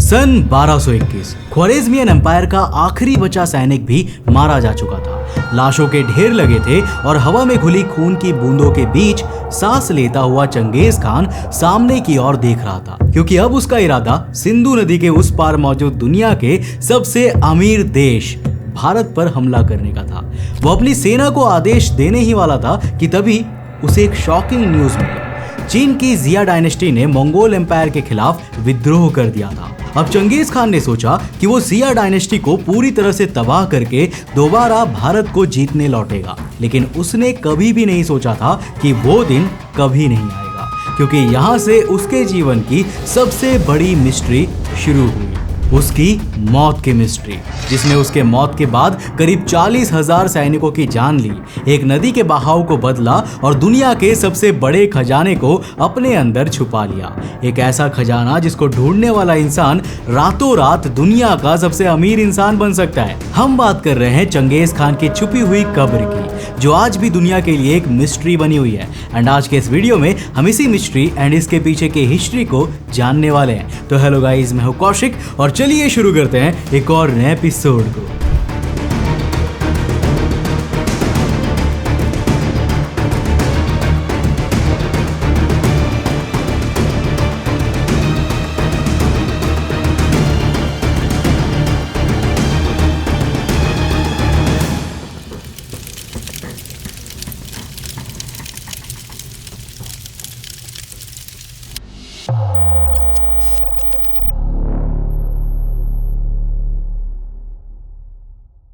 सन 1221 ख्वारेज़मियन empire का आखिरी बचा सैनिक भी मारा जा चुका था। लाशों के ढेर लगे थे और हवा में घुली खून की बूंदों के बीच सांस लेता हुआ चंगेज खान सामने की ओर देख रहा था, क्योंकि अब उसका इरादा सिंधु नदी के उस पार मौजूद दुनिया के सबसे अमीर देश भारत पर हमला करने का था। वो अपनी सेना को आदेश देने ही वाला था कि तभी उसे एक शॉकिंग न्यूज मिली। चीन की जिया डायनेस्टी ने मंगोल एम्पायर के खिलाफ विद्रोह कर दिया था। अब चंगेज खान ने सोचा कि वो जिया डायनेस्टी को पूरी तरह से तबाह करके दोबारा भारत को जीतने लौटेगा, लेकिन उसने कभी भी नहीं सोचा था कि वो दिन कभी नहीं आएगा, क्योंकि यहाँ से उसके जीवन की सबसे बड़ी मिस्ट्री शुरू हुई, उसकी मौत की मिस्ट्री, जिसने उसके मौत के बाद करीब 40,000 सैनिकों की जान ली, एक नदी के बहाव को बदला और दुनिया के सबसे बड़े खजाने को अपने अंदर छुपा लिया। एक ऐसा खजाना जिसको ढूंढने वाला इंसान रातों रात दुनिया का सबसे अमीर इंसान बन सकता है। हम बात कर रहे हैं चंगेज खान की छुपी हुई कब्र की, जो आज भी दुनिया के लिए एक मिस्ट्री बनी हुई है। एंड आज के इस वीडियो में हम इसी मिस्ट्री एंड इसके पीछे की हिस्ट्री को जानने वाले हैं। तो हेलो गाइस, मैं हूं कौशिक और चलिए शुरू करते हैं एक और नए एपिसोड को।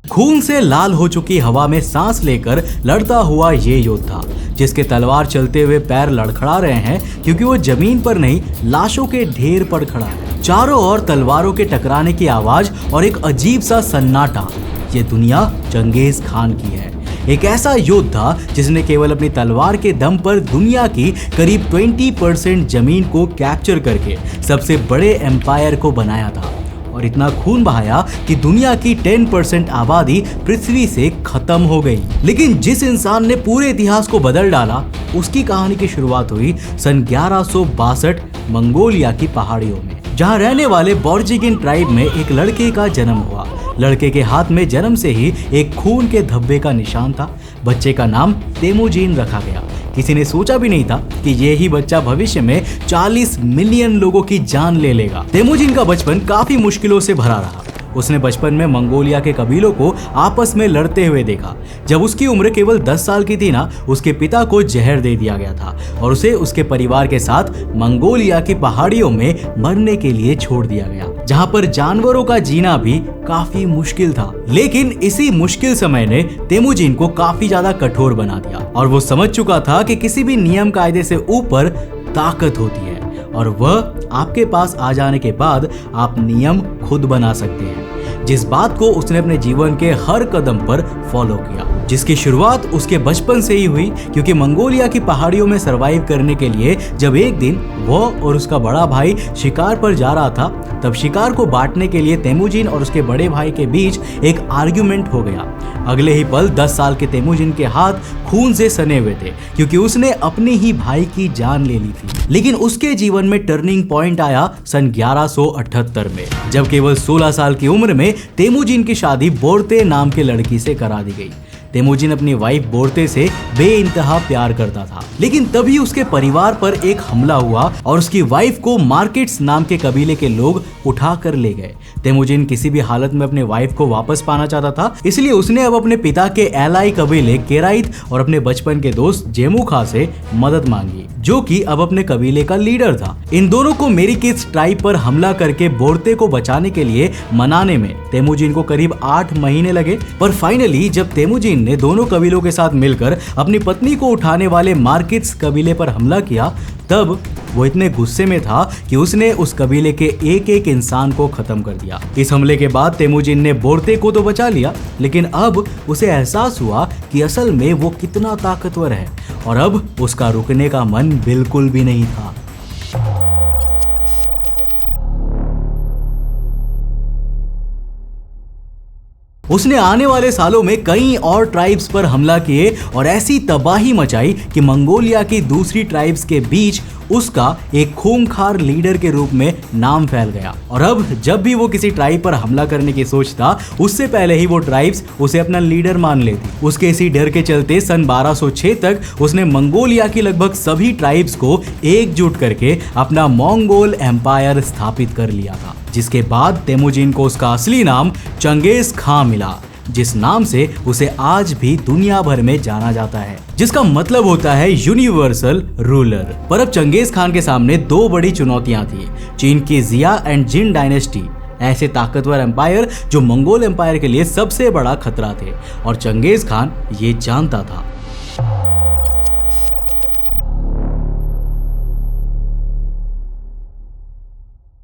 खून से लाल हो चुकी हवा में सांस लेकर लड़ता हुआ ये योद्धा, जिसके तलवार चलते हुए पैर लड़खड़ा रहे हैं क्योंकि वो जमीन पर नहीं लाशों के ढेर पर खड़ा है। चारों ओर तलवारों के टकराने की आवाज और एक अजीब सा सन्नाटा। ये दुनिया चंगेज खान की है, एक ऐसा योद्धा जिसने केवल अपनी तलवार के दम पर दुनिया की करीब 20% जमीन को कैप्चर करके सबसे बड़े एम्पायर को बनाया था और इतना खून बहाया कि दुनिया की 10% आबादी पृथ्वी से खत्म हो गई। लेकिन जिस इंसान ने पूरे इतिहास को बदल डाला, उसकी कहानी की शुरुआत हुई सन 1162 मंगोलिया की पहाड़ियों में, जहां रहने वाले बोर्जिगिन ट्राइब में एक लड़के का जन्म हुआ। लड़के के हाथ में जन्म से ही एक खून के धब्बे का निशान था। बच्चे का नाम तेमुजीन रखा गया। किसी ने सोचा भी नहीं था कि ये ही बच्चा भविष्य में 40 मिलियन लोगों की जान ले लेगा। तेमुजीन का बचपन काफी मुश्किलों से भरा रहा। उसने बचपन में मंगोलिया के कबीलों को आपस में लड़ते हुए देखा। जब उसकी उम्र केवल 10 साल की थी ना, उसके पिता को जहर दे दिया गया था और उसे उसके परिवार के साथ मंगोलिया की पहाड़ियों में मरने के लिए छोड़ दिया गया, जहां पर जानवरों का जीना भी काफी मुश्किल था। लेकिन इसी मुश्किल समय ने तेमुजीन को काफी ज्यादा कठोर बना दिया और वो समझ चुका था कि किसी भी नियम कायदे से ऊपर ताकत होती है और वह आपके पास आ जाने के बाद आप नियम खुद बना सकते हैं। जिस बात को उसने अपने जीवन के हर कदम पर फॉलो किया, जिसकी शुरुआत उसके बचपन से ही हुई, क्योंकि मंगोलिया की पहाड़ियों में सरवाइव करने के लिए जब एक दिन वो और उसका बड़ा भाई शिकार पर जा रहा था, तब शिकार को बांटने के लिए तेमुजीन और उसके बड़े भाई के बीच एक आर्ग्यूमेंट हो गया। अगले ही पल 10 साल के तेमुजीन के हाथ खून से सने हुए थे, क्योंकि उसने अपने ही भाई की जान ले ली थी। लेकिन उसके जीवन में टर्निंग पॉइंट आया सन 1178 में, जब केवल 16 साल की उम्र में तेमुजीन की शादी बोर्ते नाम के लड़की से करा दी गई। तेमुजीन अपनी वाइफ बोर्ते से बेइंतहा प्यार करता था, लेकिन तभी उसके परिवार पर एक हमला हुआ और उसकी वाइफ को मार्केट्स नाम के कबीले के लोग उठा कर ले गए। तेमुजीन किसी भी हालत में अपने वाइफ को वापस पाना चाहता था, इसलिए उसने अब अपने पिता के एलाई कबीले केराइत और अपने बचपन के दोस्त जेमुखा से मदद मांगी, जो कि अब अपने कबीले का लीडर था। इन दोनों को मेरिकिट्स ट्राइब पर हमला करके बोर्ते को बचाने के लिए मनाने में तेमुजीन को करीब 8 महीने लगे, पर फाइनली जब तेमुजीन ने दोनों कबीलों के साथ मिलकर अपनी पत्नी को उठाने वाले मार्केट्स कबीले पर हमला किया, तब वो इतने गुस्से में था कि उसने उस कबीले के एक एक इंसान को खत्म कर दिया। इस हमले के बाद तेमुजीन ने बोर्ते को तो बचा लिया, लेकिन अब उसे एहसास हुआ कि असल में वो कितना ताकतवर है और अब उसका रुकने का मन बिल्कुल भी नहीं था। उसने आने वाले सालों में कई और ट्राइब्स पर हमला किए और ऐसी तबाही मचाई कि मंगोलिया की दूसरी ट्राइब्स के बीच उसका एक खूंखार लीडर के रूप में नाम फैल गया। और अब जब भी वो किसी ट्राइब पर हमला करने की सोचता, उससे पहले ही वो ट्राइब्स उसे अपना लीडर मान लेती। उसके इसी डर के चलते सन 1206 तक उसने मंगोलिया की लगभग सभी ट्राइब्स को एकजुट करके अपना मंगोल एम्पायर स्थापित कर लिया था, जिसके बाद तेमुजिन को उसका असली नाम चंगेज खां मिला, जिस नाम से उसे आज भी दुनिया भर में जाना जाता है, जिसका मतलब होता है यूनिवर्सल रूलर। पर अब चंगेज खान के सामने दो बड़ी चुनौतियां थी, चीन की जिया एंड जिन डायनेस्टी, ऐसे ताकतवर एम्पायर जो मंगोल एम्पायर के लिए सबसे बड़ा खतरा थे, और चंगेज खान ये जानता था।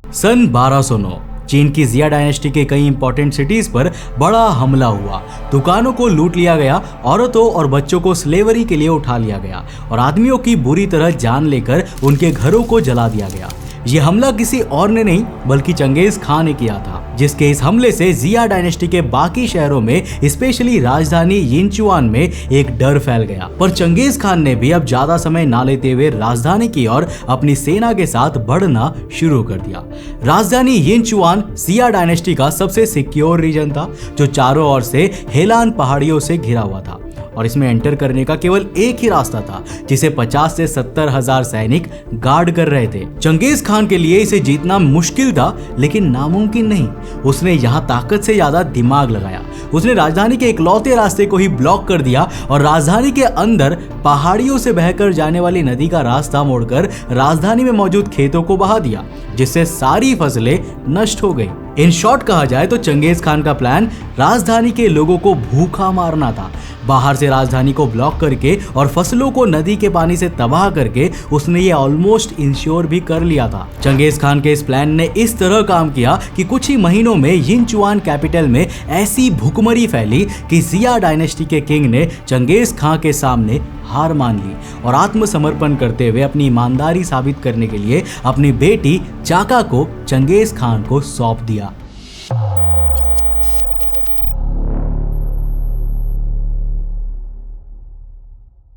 सन 1209 चीन की जिया डायनेस्टी के कई इंपॉर्टेंट सिटीज पर बड़ा हमला हुआ। दुकानों को लूट लिया गया, औरतों और बच्चों को स्लेवरी के लिए उठा लिया गया और आदमियों की बुरी तरह जान लेकर उनके घरों को जला दिया गया। यह हमला किसी और ने नहीं बल्कि चंगेज खान ने किया था, जिसके इस हमले से जिया डायनेस्टी के बाकी शहरों में, स्पेशली राजधानी यिनचुआन में एक डर फैल गया। पर चंगेज खान ने भी अब ज्यादा समय ना लेते हुए राजधानी की ओर अपनी सेना के साथ बढ़ना शुरू कर दिया। राजधानी यिनचुआन जिया डायनेस्टी का सबसे सिक्योर रीजन था, जो चारों ओर से हेलान पहाड़ियों से घिरा हुआ था, और इसमें एंटर करने का केवल एक ही रास्ता था, जिसे 50 से 70 हजार सैनिक गार्ड कर रहे थे। चंगेज खान के लिए इसे जीतना मुश्किल था, लेकिन नामुमकिन नहीं। उसने यहाँ ताकत से ज्यादा दिमाग लगाया। उसने राजधानी के इकलौते रास्ते को ही ब्लॉक कर दिया और राजधानी के अंदर पहाड़ियों से बहकर जाने वाली नदी का रास्ता मोड़कर राजधानी में मौजूद खेतों को बहा दिया, जिससे सारी फसलें नष्ट हो गई। इन शॉर्ट कहा जाए तो चंगेज खान का प्लान राजधानी के लोगों को भूखा मारना था। बाहर से राजधानी को ब्लॉक करके और फसलों को नदी के पानी से तबाह करके उसने ये ऑलमोस्ट इंश्योर भी कर लिया था। चंगेज खान के इस प्लान ने इस तरह काम किया कि कुछ ही महीनों में यिनचुआन कैपिटल में ऐसी भुखमरी फैली कि जिया डायनेस्टी के किंग ने चंगेज खान के सामने हार मान ली और आत्मसमर्पण करते हुए अपनी ईमानदारी साबित करने के लिए अपनी बेटी चाका को चंगेज खान को सौंप दिया।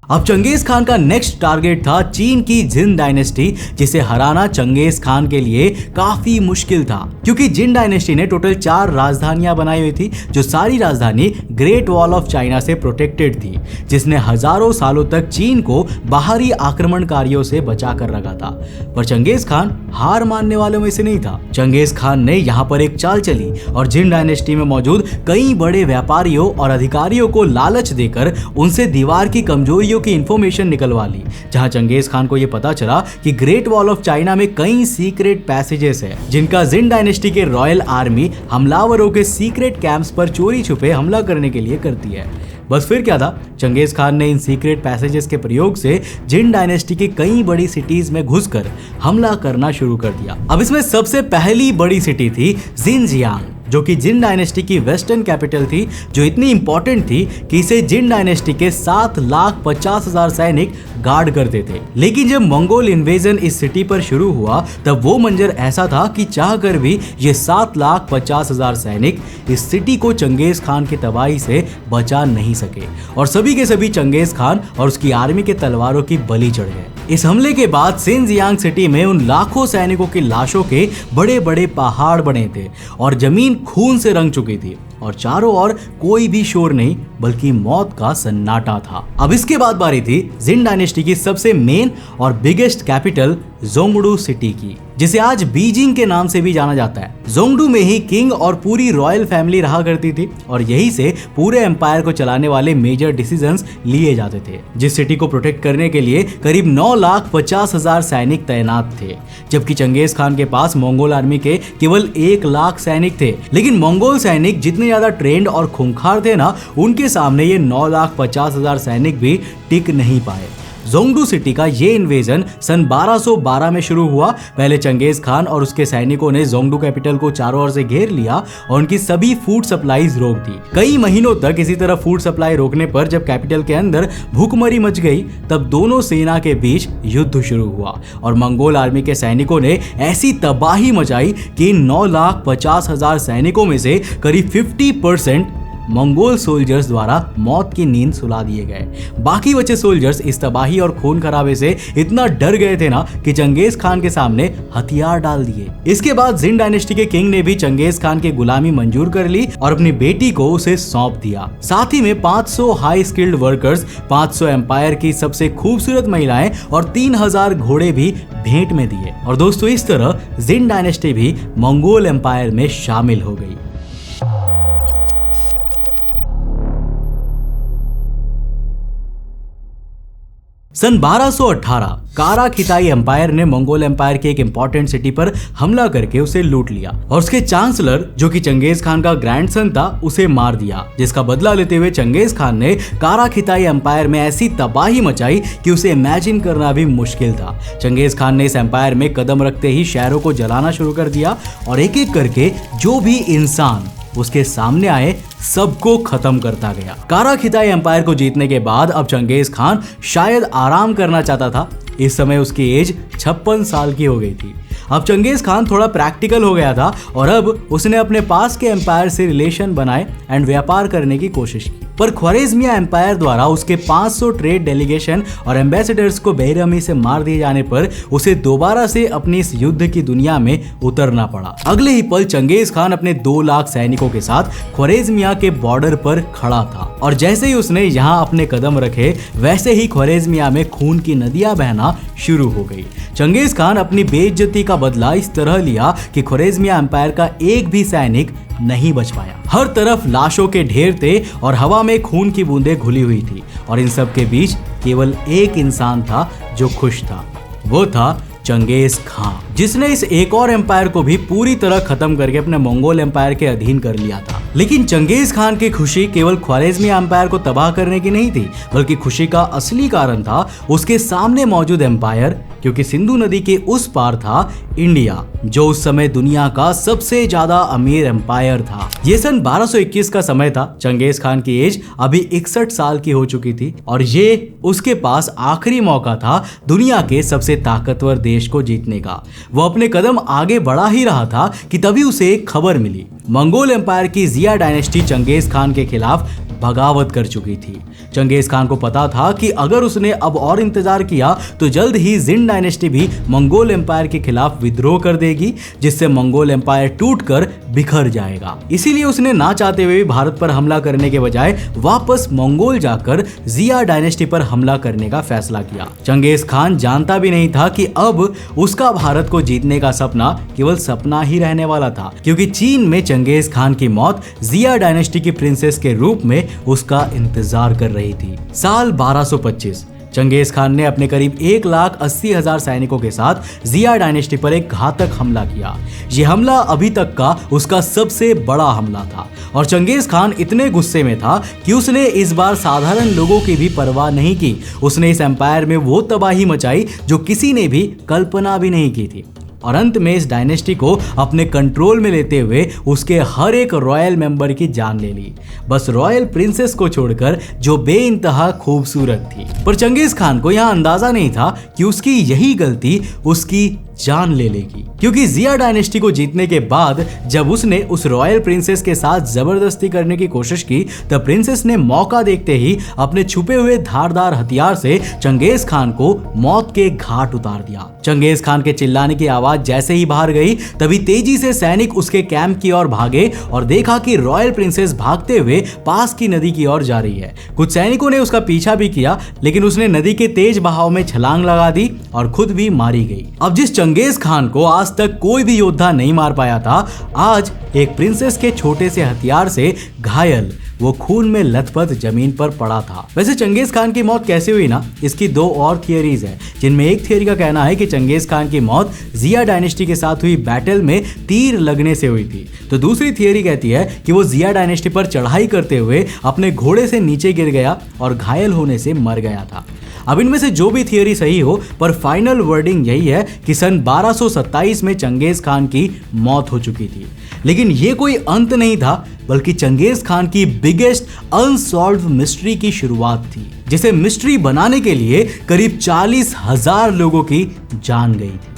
अब चंगेज खान का नेक्स्ट टारगेट था चीन की जिन डायनेस्टी, जिसे हराना चंगेज खान के लिए काफी मुश्किल था, क्योंकि जिन डायनेस्टी ने टोटल 4 राजधानियां बनाई हुई थी, जो सारी राजधानी ग्रेट वॉल ऑफ चाइना से प्रोटेक्टेड थी, जिसने हजारों सालों तक चीन को बाहरी आक्रमणकारियों से बचा कर रखा था। पर चंगेज खान हार मानने वालों में से नहीं था। चंगेज खान ने यहाँ पर एक चाल चली और जिन डायनेस्टी में मौजूद कई बड़े व्यापारियों और अधिकारियों को लालच देकर उनसे दीवार की कमजोरियों की इंफॉर्मेशन निकलवा ली। जहां चंगेज खान को यह पता चला कि ग्रेट वॉल ऑफ चाइना में कई सीक्रेट पैसेजेस है, जिनका जिन डायनेस्टी के रॉयल आर्मी हमलावरों के सीक्रेट कैंप्स पर चोरी छुपे हमला करने के लिए करती है। बस फिर क्या था, चंगेज खान ने इन सीक्रेट पैसेजेस के प्रयोग से जिन डायनेस्टी की कई बड़ी सिटीज में घुसकर हमला करना शुरू कर दिया। अब इसमें सबसे पहली बड़ी सिटी थी जिनजियांग, जो कि जिन डायनेस्टी की वेस्टर्न कैपिटल थी, जो इतनी इंपॉर्टेंट थी कि इसे जिन डायनेस्टी के 7,50,000 सैनिक गार्ड करते थे। लेकिन जब मंगोल इन्वेजन इस सिटी पर शुरू हुआ, तब वो मंजर ऐसा था कि चाहकर भी ये 7,50,000 सैनिक इस सिटी को चंगेज खान की तबाही से बचा नहीं सके और सभी के सभी चंगेज खान और उसकी आर्मी के तलवारों की बलि चढ़ गए। इस हमले के बाद जिनजियांग सिटी में उन लाखों सैनिकों की लाशों के बड़े बड़े पहाड़ बने थे और जमीन खून से रंग चुकी थी और चारों ओर कोई भी शोर नहीं बल्कि मौत का सन्नाटा था। अब इसके बाद बारी थी जिन डायनेस्टी की सबसे मेन और बिगेस्ट कैपिटल जोंगडू सिटी की, जिसे आज बीजिंग के नाम से भी जाना जाता है। जोंगडू में ही किंग और पूरी रॉयल फैमिली रहा करती थी और यही से पूरे एम्पायर को चलाने वाले मेजर डिसीजंस लिए जाते थे। जिस सिटी को प्रोटेक्ट करने के लिए करीब 9,50,000 सैनिक तैनात थे, जबकि चंगेज खान के पास मंगोल आर्मी के केवल 1 लाख सैनिक थे। लेकिन मंगोल सैनिक जितने ज्यादा ट्रेंड और खूंखार थे ना, उनके सामने ये 9,50,000 सैनिक भी टिक नहीं पाए। जोंगडू सिटी का ये इन्वेजन सन 1212 में शुरू हुआ। पहले चंगेज खान और उसके सैनिकों ने जोंगडू कैपिटल को चारों ओर से घेर लिया और उनकी सभी फूड सप्लाईज रोक दी। कई महीनों तक इसी तरह फूड सप्लाई रोकने पर जब कैपिटल के अंदर भूखमरी मच गई, तब दोनों सेना के बीच युद्ध शुरू हुआ और मंगोल आर्मी के सैनिकों ने ऐसी तबाही मचाई कि 9,50,000 सैनिकों में से करीब 50% मंगोल सोल्जर्स द्वारा मौत की नींद सुला दिए गए। बाकी बचे सोल्जर्स इस तबाही और खून खराबे से इतना डर गए थे ना कि चंगेज खान के सामने हथियार डाल दिए। इसके बाद जिन डायनेस्टी के किंग ने भी चंगेज खान की गुलामी मंजूर कर ली और अपनी बेटी को उसे सौंप दिया। साथ ही में 500 हाई स्किल्ड वर्कर्स, 500 एम्पायर की सबसे खूबसूरत महिलाएं और 3000 घोड़े भी भेंट में दिए। और दोस्तों, इस तरह जिन डायनेस्टी भी मंगोल एम्पायर में शामिल हो गई। सन 1218 कारा खिताई एम्पायर ने मंगोल एम्पायर की एक इंपॉर्टेंट सिटी पर हमला करके उसे लूट लिया और उसके चांसलर, जो कि चंगेज खान का ग्रैंडसन था, उसे मार दिया। जिसका बदला लेते हुए चंगेज खान ने कारा खिताई एम्पायर में ऐसी तबाही मचाई कि उसे इमेजिन करना भी मुश्किल था। चंगेज खान ने इस एम्पायर में कदम रखते ही शहरों को जलाना शुरू कर दिया और एक एक करके जो भी इंसान उसके सामने आए सबको खत्म करता गया। कारा खिताई एम्पायर को जीतने के बाद अब चंगेज खान शायद आराम करना चाहता था। इस समय उसकी एज 56 साल की हो गई थी। अब चंगेज खान थोड़ा प्रैक्टिकल हो गया था और अब उसने अपने पास के एम्पायर से रिलेशन बनाए एंड व्यापार करने की कोशिश की। पर ख्वारिज़मिया एम्पायर द्वारा उसके 500 ट्रेड डेलीगेशन और एम्बेसडर्स को बेरहमी से मार दिए जाने पर उसे दोबारा से अपनी इस युद्ध की दुनिया में उतरना पड़ा। अगले ही पल चंगेज खान अपने 2 लाख सैनिकों के साथ ख्वारिज़मिया के बॉर्डर पर खड़ा था और जैसे ही उसने यहाँ अपने कदम रखे वैसे ही ख्वारिज़मिया में खून की नदियां बहना शुरू हो गई। चंगेज खान अपनी बेइज्जती का बदला इस तरह लिया कि ख्वारिज़मिया एम्पायर का एक भी सैनिक नहीं बच पाया। हर तरफ लाशों के ढेर थे और हवा में खून की बूंदें घुली हुई थी और इन सब के बीच केवल एक इंसान था जो खुश था। वो था चंगेज खान, जिसने इस एक और एम्पायर को भी पूरी तरह खत्म करके अपने मंगोल एम्पायर के अधीन कर लिया था। लेकिन चंगेज खान की खुशी केवल ख्वारिज़मिया एम्पायर को तबाह करने की नहीं थी, बल्कि खुशी का असली कारण था उसके सामने मौजूद एम्पायर, क्योंकि सिंधु नदी के उस पार था इंडिया, जो उस समय दुनिया का सबसे ज्यादा अमीर एम्पायर था। ये सन 1221 का समय था। चंगेज खान की एज अभी 61 साल की हो चुकी थी और ये उसके पास आखिरी मौका था दुनिया के सबसे ताकतवर देश को जीतने का। वो अपने कदम आगे बढ़ा ही रहा था कि तभी उसे एक खबर मिली। मंगोल एम्पायर की जिया डायनेस्टी चंगेज खान के खिलाफ बगावत कर चुकी थी। चंगेज खान को पता था कि अगर उसने अब और इंतजार किया तो जल्द ही जिन डायनेस्टी भी मंगोल एम्पायर के खिलाफ विद्रोह कर देगी, जिससे मंगोल एम्पायर टूटकर बिखर जाएगा। इसीलिए उसने ना चाहते हुए भी भारत पर हमला करने के बजाय वापस मंगोल जाकर जिया डायनेस्टी पर हमला करने का फैसला किया। चंगेज खान जानता भी नहीं था कि अब उसका भारत को जीतने का सपना केवल सपना ही रहने वाला था, क्योंकि चीन में चंगेज खान की मौत जिया डायनेस्टी की प्रिंसेस के रूप में उसका इंतजार कर रही थी। साल 1225 चंगेज खान ने अपने करीब 1,80,000 सैनिकों के साथ जिया डायनेस्टी पर एक घातक हमला किया। यह हमला अभी तक का उसका सबसे बड़ा हमला था और चंगेज खान इतने गुस्से में था कि उसने इस बार साधारण लोगों की भी परवाह नहीं की। उसने इस एम्पायर में वो तबाही मचाई जो किसी ने भी कल्पना भी नहीं की थी और अंत में इस डायनेस्टी को अपने कंट्रोल में लेते हुए उसके हर एक रॉयल मेंबर की जान ले ली, बस रॉयल प्रिंसेस को छोड़कर जो बेइंतहा खूबसूरत थी। पर चंगेज खान को यह अंदाजा नहीं था कि उसकी यही गलती उसकी जान ले लेगी, क्योंकि जिया डायनेस्टी को जीतने के बाद जब उसने उस रॉयल प्रिंसेस के साथ जबरदस्ती करने की कोशिश की तब प्रिंसेस ने मौका देखते ही अपने छुपे हुए धारदार हथियार से चंगेज खान को मौत के घाट उतार दिया। चंगेज खान के चिल्लाने की आवाज जैसे ही बाहर गई तभी तेजी से सैनिक उसके कैंप की ओर भागे और देखा कि रॉयल प्रिंसेस भागते हुए पास की नदी की ओर जा रही है। कुछ सैनिकों ने उसका पीछा भी किया, लेकिन उसने नदी के तेज बहाव में छलांग लगा दी और खुद भी मारी गई। अब जिस चंगेज खान को आज तक कोई भी योद्धा नहीं मार पाया था, आज एक प्रिंसेस के छोटे से हथियार से घायल वो खून में लथपथ जमीन पर पड़ा था। वैसे चंगेज खान की मौत कैसे हुई ना, इसकी 2 और थियरीज है, जिनमें एक थियरी का कहना है कि चंगेज खान की मौत जिया डायनेस्टी के साथ हुई बैटल में तीर लगने से हुई थी, तो दूसरी थियरी कहती है कि वो जिया डायनेस्टी पर चढ़ाई करते हुए अपने घोड़े से नीचे गिर गया और घायल होने से मर गया था। अब इनमें से जो भी थियरी सही हो, पर फाइनल वर्डिंग यही है कि सन 1227 में चंगेज खान की मौत हो चुकी थी। लेकिन ये कोई अंत नहीं था, बल्कि चंगेज खान की बिगेस्ट अनसॉल्व्ड मिस्ट्री की शुरुआत थी, जिसे मिस्ट्री बनाने के लिए करीब 40,000 लोगों की जान गई थी।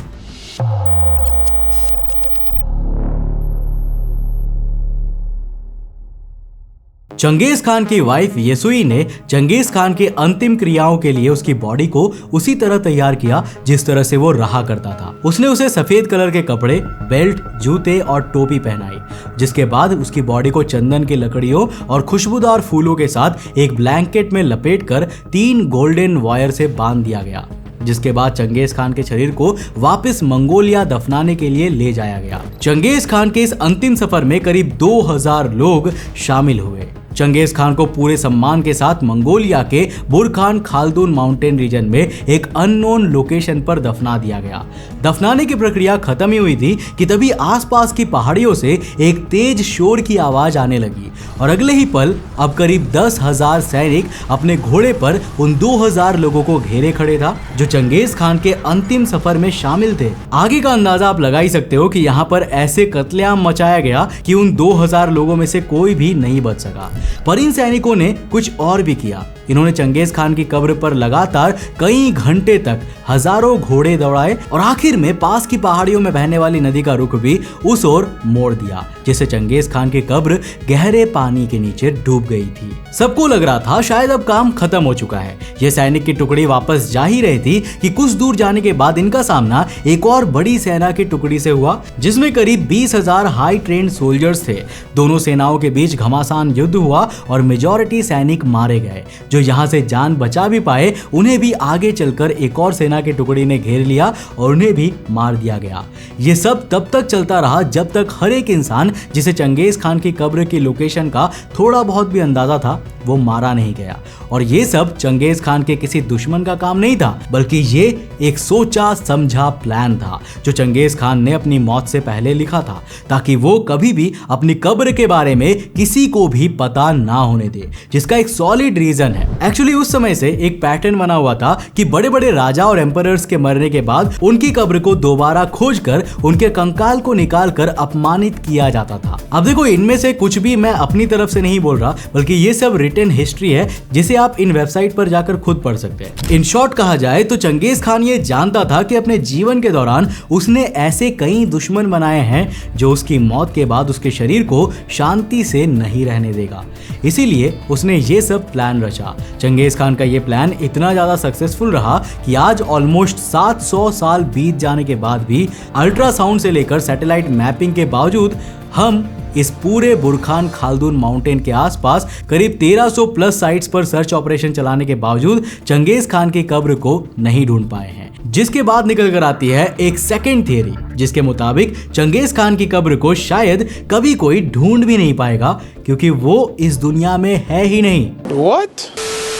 चंगेज खान की वाइफ येसुई ने चंगेज खान के अंतिम क्रियाओं के लिए उसकी बॉडी को उसी तरह तैयार किया जिस तरह से वो रहा करता था। उसने उसे सफेद कलर के कपड़े, बेल्ट, जूते और टोपी पहनाई, जिसके बाद उसकी बॉडी को चंदन की लकड़ियों और खुशबूदार फूलों के साथ एक ब्लैंकेट में लपेटकर 3 गोल्डन वायर से बांध दिया गया, जिसके बाद चंगेज खान के शरीर को वापस मंगोलिया दफनाने के लिए ले जाया गया। चंगेज खान के इस अंतिम सफर में करीब 2000 लोग शामिल हुए। चंगेज खान को पूरे सम्मान के साथ मंगोलिया के बुरखान खालदून माउंटेन रीजन में एक अननोन लोकेशन पर दफना दिया गया। दफनाने की प्रक्रिया खत्म ही हुई थी कि तभी आसपास की पहाड़ियों से एक तेज शोर की आवाज आने लगी और अगले ही पल अब करीब 10,000 सैनिक अपने घोड़े पर उन 2000 लोगों को घेरे खड़े था जो चंगेज खान के अंतिम सफर में शामिल थे। आगे का अंदाजा आप लगा ही सकते हो कि यहाँ पर ऐसे कत्लेआम मचाया गया कि उन 2000 लोगों में से कोई भी नहीं बच सका। पर इन सैनिकों ने कुछ और भी किया। इन्होंने चंगेज खान की कब्र पर लगातार कई घंटे तक हजारों घोड़े दौड़ाए और आखिर में पास की पहाड़ियों में बहने वाली नदी का रुख भी उस ओर मोड़ दिया, जिससे चंगेज खान की कब्र गहरे पानी के नीचे डूब गई थी। सबको लग रहा था शायद अब काम खत्म हो चुका है। यह सैनिक की टुकड़ी वापस जा ही रही थी कि कुछ दूर जाने के बाद इनका सामना एक और बड़ी सेना की टुकड़ी से हुआ, जिसमें करीब 20,000 हाई ट्रेन्ड सोल्जर्स थे। दोनों सेनाओं के बीच घमासान युद्ध हुआ और मेजॉरिटी सैनिक मारे गए। जो यहाँ से जान बचा भी पाए उन्हें भी आगे चलकर एक और सेना की टुकड़ी ने घेर लिया और उन्हें भी मार दिया गया। ये सब तब तक चलता रहा जब तक हर एक इंसान जिसे चंगेज खान की कब्र की लोकेशन का थोड़ा बहुत भी अंदाजा था वो मारा नहीं गया। और ये सब चंगेज खान के किसी दुश्मन का काम नहीं था, बल्कि ये एक सोचा समझा प्लान था जो चंगेज खान ने अपनी मौत से पहले लिखा था, ताकि वो कभी भी अपनी कब्र के बारे में किसी को भी पता ना होने दे, जिसका एक सॉलिड रीजन है। एक्चुअली उस समय से एक पैटर्न बना हुआ था कि बड़े बड़े राजा और एम्परर्स के मरने के बाद उनकी कब्र को दोबारा खोजकर उनके कंकाल को निकालकर अपमानित किया जाता था। अब देखो, इनमें से कुछ भी मैं अपनी तरफ से नहीं बोल रहा, बल्कि ये सब रिटन हिस्ट्री है जिसे आप इन वेबसाइट पर जाकर खुद पढ़ सकते हैं। इन शॉर्ट कहा जाए तो चंगेज खान ये जानता था कि अपने जीवन के दौरान उसने ऐसे कई दुश्मन बनाए हैं जो उसकी मौत के बाद उसके शरीर को शांति से नहीं रहने देगा। इसीलिए उसने ये सब प्लान रचा। चंगेज खान का ये प्लान इतना ज्यादा सक्सेसफुल रहा कि आज ऑलमोस्ट 700 साल बीत जाने के बाद भी अल्ट्रासाउंड से लेकर सैटेलाइट मैपिंग के बावजूद हम इस पूरे बुरखान खालदून माउंटेन के आसपास करीब 1300 प्लस साइट्स पर सर्च ऑपरेशन चलाने के बावजूद चंगेज खान की कब्र को नहीं ढूंढ पाए हैं। जिसके बाद निकल कर आती है एक सेकंड थियरी, जिसके मुताबिक चंगेज खान की कब्र को शायद कभी कोई ढूंढ भी नहीं पाएगा, क्योंकि वो इस दुनिया में है ही नहीं। What?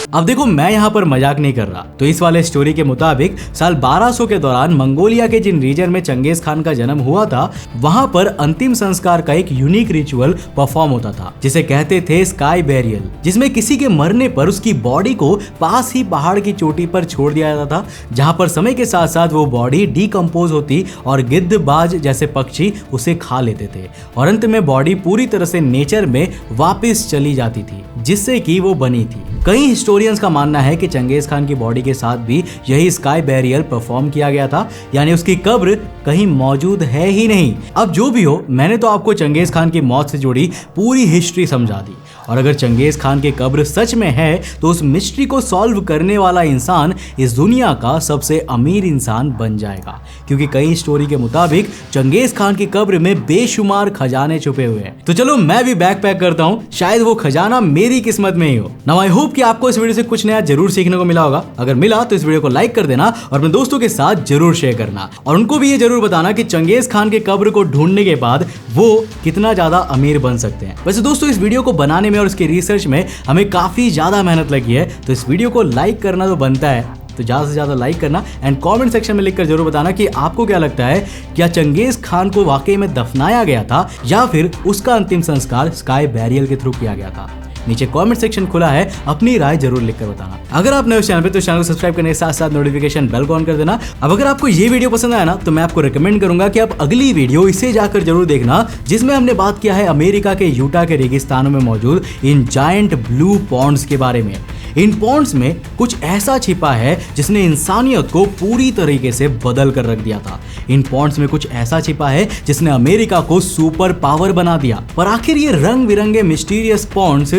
अब देखो, मैं यहाँ पर मजाक नहीं कर रहा। तो इस वाले स्टोरी के मुताबिक साल 1200 के दौरान मंगोलिया के जिन रीजन में चंगेज खान का जन्म हुआ था, वहां पर अंतिम संस्कार का एक यूनिक रिचुअल परफॉर्म होता था, जिसे कहते थे स्काई बैरियल, जिसमें किसी के मरने पर उसकी बॉडी को पास ही पहाड़ की चोटी पर छोड़ दिया जाता था, जहां पर समय के साथ साथ वो बॉडी डिकम्पोज होती और गिद्धबाज जैसे पक्षी उसे खा लेते थे और अंत में बॉडी पूरी तरह से नेचर में वापस चली जाती थी, जिससे कि वो बनी थी। कई हिस्टोरियंस का मानना है कि चंगेज खान की बॉडी के साथ भी यही स्काई बैरियल परफॉर्म किया गया था, यानी उसकी कब्र कहीं मौजूद है ही नहीं। अब जो भी हो, मैंने तो आपको चंगेज खान की मौत से जुड़ी पूरी हिस्ट्री समझा दी, और अगर चंगेज खान की कब्र सच में है तो उस मिस्ट्री को सॉल्व करने वाला इंसान इस दुनिया का सबसे अमीर इंसान बन जाएगा, क्योंकि कई स्टोरी के मुताबिक चंगेज खान की कब्र में बेशुमार खजाने छुपे हुए हैं। तो चलो मैं भी बैग पैक करता हूँ, शायद वो खजाना मेरी किस्मत में ही हो। नाउ आई होप कि आपको इस वीडियो से कुछ नया जरूर सीखने को मिला होगा। अगर मिला तो इस वीडियो को लाइक कर देना और अपने दोस्तों के साथ जरूर शेयर करना, और उनको भी ये जरूर बताना कि चंगेज खान के कब्र को ढूंढने के बाद वो कितना ज्यादा अमीर बन सकते हैं। वैसे दोस्तों, इस वीडियो को बनाने में और इसके रिसर्च में हमें काफी ज्यादा मेहनत लगी है, तो इस वीडियो को लाइक करना तो बनता है, तो ज्यादा से ज्यादा लाइक करना एंड कमेंट सेक्शन में लिखकर जरूर बताना कि आपको क्या लगता है, क्या चंगेज खान को वाकई में दफनाया गया था या फिर उसका अंतिम संस्कार स्काई बैरियल के थ्रू किया गया था। नीचे कमेंट सेक्शन खुला है, अपनी राय जरूर लिखकर बताना। अगर आप नए चैनल पे तो चैनल को सब्सक्राइब करने के साथ साथ नोटिफिकेशन बेल को ऑन कर देना। अब अगर आपको ये वीडियो पसंद आया ना, तो मैं आपको रिकमेंड करूंगा कि आप अगली वीडियो इसे जाकर जरूर देखना, जिसमें हमने बात किया है अमेरिका के यूटा के रेगिस्तानों में मौजूद इन जायंट ब्लू पॉन्ड्स के बारे में। इन पॉन्ड्स में कुछ ऐसा छिपा है जिसने इंसानियत को पूरी तरीके से बदल कर रख दिया था। इन पॉन्ड्स में कुछ ऐसा छिपा है जिसने अमेरिका को सुपर पावर बना दिया। पर आखिर ये रंग बिरंगे मिस्टीरियस पॉन्ड्स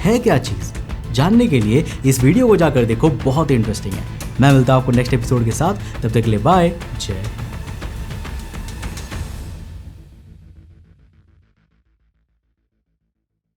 है क्या चीज? जानने के लिए इस वीडियो को जाकर देखो, बहुत इंटरेस्टिंग है। मैं मिलता हूं आपको नेक्स्ट एपिसोड के साथ, तब तक के लिए बाय, जय